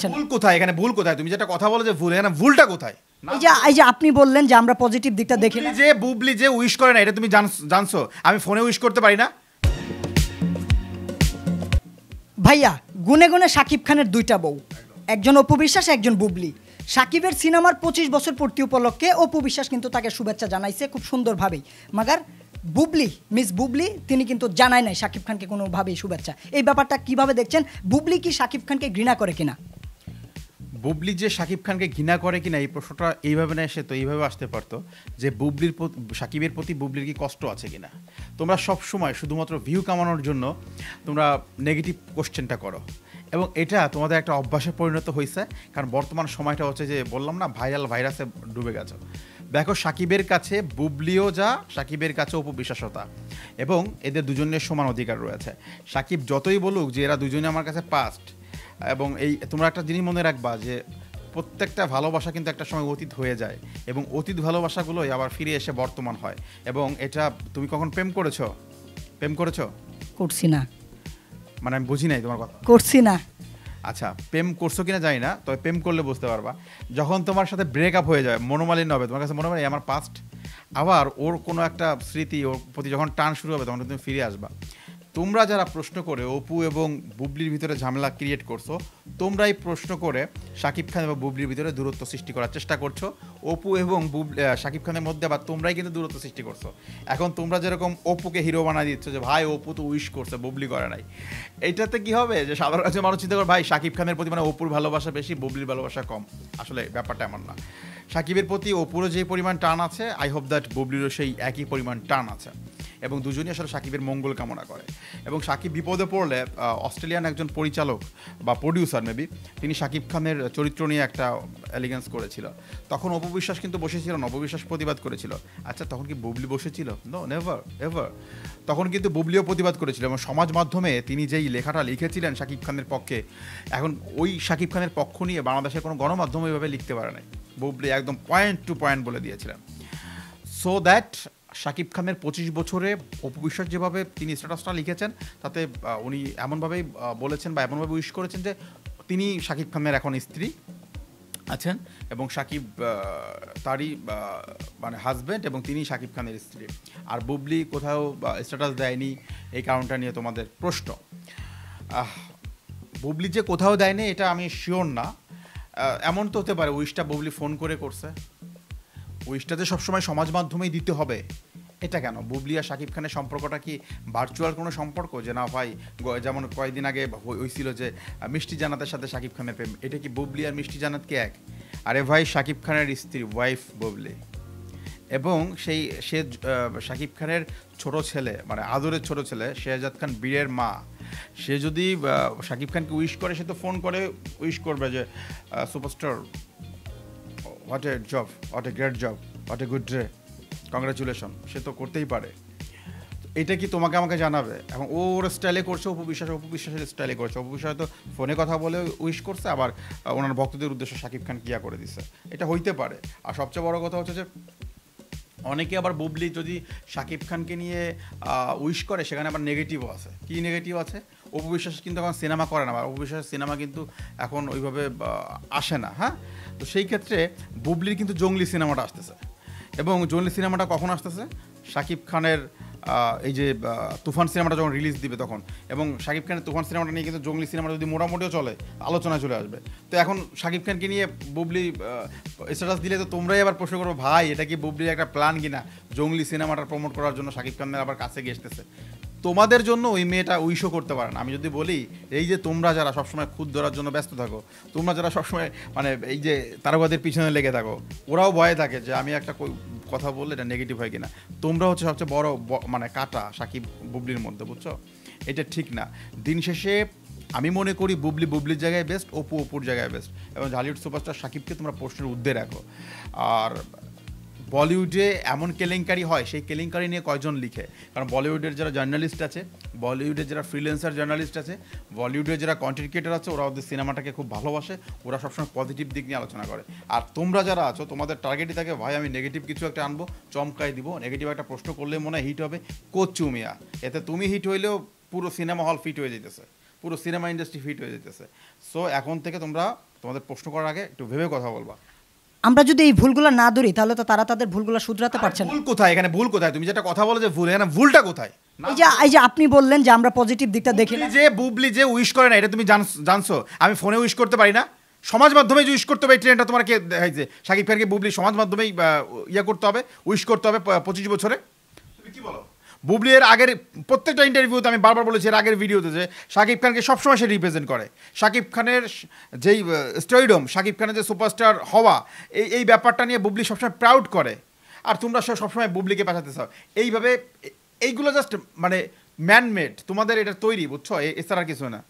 যাচ্ছে না। ভুল কোথায় এখানে, ভুল কোথায়? তুমি যেটা কথা বলো যে ভুল, এখানে ভুলটা কোথায়? এই যে আপনি বললেন যে আমরা পজিটিভ দিকটা দেখি না। বুবলি যে উইশ করে না, এটা তুমি জানছো? আমি ফোনে উইশ করতে পারি না? ভাইয়া গুনে গুনে শাকিব খানের দুইটা বউ, একজন অপু বিশ্বাস, একজন বুবলি। শাকিবের সিনেমার 25 বছর পূর্তি উপলক্ষে অপু বিশ্বাস কিন্তু তাকে শুভেচ্ছা জানাইছে খুব সুন্দরভাবেই, মাগার বুবলি, মিস বুবলি, তিনি কিন্তু জানায় নাই শাকিব খানকে কোনোভাবেই শুভেচ্ছা। এই ব্যাপারটা কিভাবে দেখছেন? বুবলি কি শাকিব খানকে ঘৃণা করে কিনা? বুবলি যে শাকিব খানকে ঘৃণা করে কিনা এই প্রশ্নটা এইভাবে না এসে তো এইভাবে আসতে পারতো যে শাকিবের প্রতি বুবলির কি কষ্ট আছে কিনা। তোমরা সব সময় শুধুমাত্র ভিউ কামানোর জন্য তোমরা নেগেটিভ কোশ্চেনটা করো, এবং এটা তোমাদের একটা অভ্যাসে পরিণত হয়েছে। কারণ বর্তমান সময়টা হচ্ছে যে বললাম না, ভাইরাসে ডুবে গেছে। দেখো শাকিবের কাছে বুবলিও যা, শাকিবের কাছে অপু বিশ্বাসও তা, এবং এদের দুজনের সমান অধিকার রয়েছে। শাকিব যতই বলুক যে এরা দুজনে আমার কাছে পাস্ট, এবং এই তোমরা একটা জিনিস মনে রাখবা যে প্রত্যেকটা ভালোবাসা কিন্তু একটা সময় অতীত হয়ে যায়, এবং অতীত ভালোবাসাগুলোই আবার ফিরে এসে বর্তমান হয়। এবং এটা তুমি কখন প্রেম করেছো? করছি না। মানে আমি বুঝি নাই তোমার কথা। করছি না। আচ্ছা, প্রেম করছো কিনা জানি না, তবে প্রেম করলে বুঝতে পারবা। যখন তোমার সাথে ব্রেকআপ হয়ে যায়, মনোমালিন্য হবে, তোমার কাছে মনে হয় আমার পাস্ট, আবার ওর কোনো একটা স্মৃতি ওর প্রতি যখন টান শুরু হবে তখন তুমি ফিরে আসবা। তোমরা যারা প্রশ্ন করে অপু এবং বুবলির ভিতরে ঝামেলা ক্রিয়েট করছো, তোমরাই প্রশ্ন করে শাকিব খান এবং বুবলির ভিতরে দূরত্ব সৃষ্টি করার চেষ্টা করছো। অপু এবং শাকিব খানের মধ্যে আবার তোমরাই কিন্তু দূরত্ব সৃষ্টি করছো। এখন তোমরা যেরকম অপুকে হিরো বানিয়ে দিচ্ছ যে ভাই অপু তো উইশ করছে, বুবলি করে নাই, এইটাতে কি হবে যে সাধারণ মানুষ চিন্তা করে ভাই শাকিব খানের প্রতি মানে অপুর ভালোবাসা বেশি, বুবলির ভালোবাসা কম। আসলে ব্যাপারটা এমন না। শাকিবের প্রতি অপুরও যে পরিমাণ টান আছে, আই হোপ দ্যাট বুবলিরও সেই একই পরিমাণ টান আছে, এবং দুজনই আসলে শাকিবের মঙ্গল কামনা করে। এবং শাকিব বিপদে পড়লে অস্ট্রেলিয়ান একজন পরিচালক বা প্রডিউসার মেবি, তিনি শাকিব খানের চরিত্র নিয়ে একটা এলিগেন্স করেছিল। তখন অপু বিশ্বাস কিন্তু বসেছিল না, অপু বিশ্বাস প্রতিবাদ করেছিল। আচ্ছা, তখন কি বুবলি বসেছিল? No, never ever. তখন কিন্তু বুবলিও প্রতিবাদ করেছিল, এবং সমাজ মাধ্যমে তিনি যেই লেখাটা লিখেছিলেন শাকিব খানের পক্ষে, এখন ওই শাকিব খানের পক্ষ নিয়ে বাংলাদেশের কোনো গণমাধ্যম এইভাবে লিখতে পারে নাই। বুবলি একদম পয়েন্ট টু পয়েন্ট বলে দিয়েছিলেন। সো দ্যাট শাকিব খানের 25 বছরে অপু বিশ্বাস যেভাবে তিনি স্ট্যাটাসটা লিখেছেন, তাতে উনি এমনভাবেই বলেছেন বা এমনভাবে উইশ করেছেন যে তিনি শাকিব খানের এখন স্ত্রী আছেন, এবং শাকিব তারই মানে হাজব্যান্ড, এবং তিনি শাকিব খানের স্ত্রী। আর বুবলি কোথাও স্ট্যাটাস দেয়নি, এই কারণটা নিয়ে তোমাদের প্রশ্ন। বুবলি যে কোথাও দেয়নি এটা আমি শিওর না। এমন তো হতে পারে উইশটা বুবলি ফোন করে করছে। উইশটা যে সবসময় সমাজ মাধ্যমেই দিতে হবে এটা কেন? বুবলি আর শাকিব খানের সম্পর্কটা কি ভার্চুয়াল কোনো সম্পর্ক? যে না ভাই, যেমন কয়েকদিন আগে হয়েছিল যে মিষ্টি জান্নাতের সাথে শাকিব খানের প্রেম, এটা কি বুবলি আর মিষ্টি জান্নাত কি এক? আরে ভাই, শাকিব খানের স্ত্রী, ওয়াইফ বুবলি, এবং সে শাকিব খানের ছোট ছেলে, মানে আদরের ছোট ছেলে শেহজাদ খান বীরের মা। সে যদি শাকিব খানকে উইশ করে, সে তো ফোন করে উইশ করবে যে superstar, what a job, what a great job, what a good day, congratulation. সে তো করতেই পারে। এটা কি তোমাকে আমাকে জানাবে? এবং ওর স্টাইলে করছে, অপু বিশ্বাসের স্টাইলে করছে। অপু বিশ্বাস তো ফোনে কথা বলে উইশ করছে, আবার ওনার ভক্তদের উদ্দেশ্যে শাকিব খান কিয়া করে দিচ্ছে, এটা হইতে পারে। আর সবচেয়ে বড় কথা হচ্ছে যে অনেকে আবার বুবলি যদি শাকিব খানকে নিয়ে উইশ করে, সেখানে আবার নেগেটিভও আছে। কি নেগেটিভ আছে? অপু বিশ্বাস কিন্তু এখন সিনেমা করে না, অপু বিশ্বাসের সিনেমা কিন্তু এখন ওইভাবে আসে না। হ্যাঁ, তো সেই ক্ষেত্রে বুবলির কিন্তু জঙ্গলি সিনেমাটা আসতেছে, এবং জঙ্গলি সিনেমাটা কখন আসতেছে? শাকিব খানের এই যে তুফান সিনেমাটা যখন রিলিজ দিবে তখন, এবং শাকিব খানের তুফান সিনেমাটা নিয়ে কিন্তু জঙ্গলি সিনেমাটা যদি মোটামুটিও চলে, আলোচনায় চলে আসবে। তো এখন শাকিব খানকে নিয়ে বুবলি স্ট্যাটাস দিলে তো তোমরাই আবার প্রশ্ন করো, ভাই এটা কি বুবলির একটা প্ল্যান কিনা জঙ্গলি সিনেমাটা প্রমোট করার জন্য শাকিব খানের আবার কাছে গিয়ে আসতেছে? তোমাদের জন্য ওই মেয়েটা উইশও করতে পারে না। আমি যদি বলি, এই যে তোমরা যারা সবসময় খুদ ধরার জন্য ব্যস্ত থাকো, তোমরা যারা সবসময় মানে এই যে তারকাদের পিছনে লেগে থাকো, ওরাও ভয়ে থাকে যে আমি একটা কথা বললে এটা নেগেটিভ হয় কিনা। তোমরা হচ্ছে সবচেয়ে বড় মানে কাটা শাকিব বুবলির মধ্যে, বুঝছো? এটা ঠিক না। দিন শেষে আমি মনে করি বুবলির জায়গায় বেস্ট, অপুর জায়গায় বেস্ট, এবং হলিউড সুপারস্টার শাকিবকে তোমরা প্রশ্নের ঊর্ধ্বে রাখো। আর বলিউডে এমন কেলেঙ্কারি হয়, সেই কেলেঙ্কারি নিয়ে কয়জন লিখে? কারণ বলিউডের যারা জার্নালিস্ট আছে, বলিউডের যারা ফ্রিল্যান্সার জার্নালিস্ট আছে, বলিউডের যারা কন্টেন্ট ক্রিয়েটার আছে, ওরা ওদের সিনেমাটাকে খুব ভালোবাসে, ওরা সবসময় পজিটিভ দিক নিয়ে আলোচনা করে। আর তোমরা যারা আছো, তোমাদের টার্গেটই থাকে ভাই আমি নেগেটিভ কিছু একটা আনবো, চমকাই দিব, নেগেটিভ একটা প্রশ্ন করলে মনে হয় হিট হবে, কোচ্চু মিয়া। এতে তুমি হিট হইলেও পুরো সিনেমা হল ফিট হয়ে যেতেছে, পুরো সিনেমা ইন্ডাস্ট্রি ফিট হয়ে যেতেছে। সো এখন থেকে তোমরা তোমাদের প্রশ্ন করার আগে একটু ভেবে কথা বলবা। আমরা যদি এই ভুলগুলো না ধরি তাহলে তো তারা তাদের ভুলগুলো শুধরাতে পারছে না। ভুল কোথায় এখানে, ভুল কোথায়? তুমি যেটা কথা বলো যে ভুল, এখানে ভুলটা কোথায়? এই যে আপনি বললেন যে আমরা পজিটিভ দিকটা দেখি না। বুবলি যে উইশ করে না, এটা তুমি জানছো? আমি ফোনে উইশ করতে পারি না, সমাজ মাধ্যমে যে উইশ করতে হবে, এই ট্রেনটা তোমার কে দেখাইছে? শাকিব খানকে বুবলি সমাজ মাধ্যমেই ইয়ে করতে হবে, উইশ করতে হবে 25 বছরে। তুমি কি বলো? বুবলি এর আগের প্রত্যেকটা ইন্টারভিউতে আমি বারবার বলেছি, এর আগের ভিডিওতে, যে শাকিব খানকে সবসময় সে রিপ্রেজেন্ট করে। শাকিব খানের যেই স্টেডিয়াম, শাকিব খানের যে সুপারস্টার হওয়া, এই ব্যাপারটা নিয়ে বুবলি সবসময় প্রাউড করে। আর তোমরা সবসময় বুবলিকে পাঠাতে চাও এইভাবে। এইগুলো জাস্ট মানে ম্যানমেড, তোমাদের এটা তৈরি, বুঝছো? এছাড়া আর কিছু না।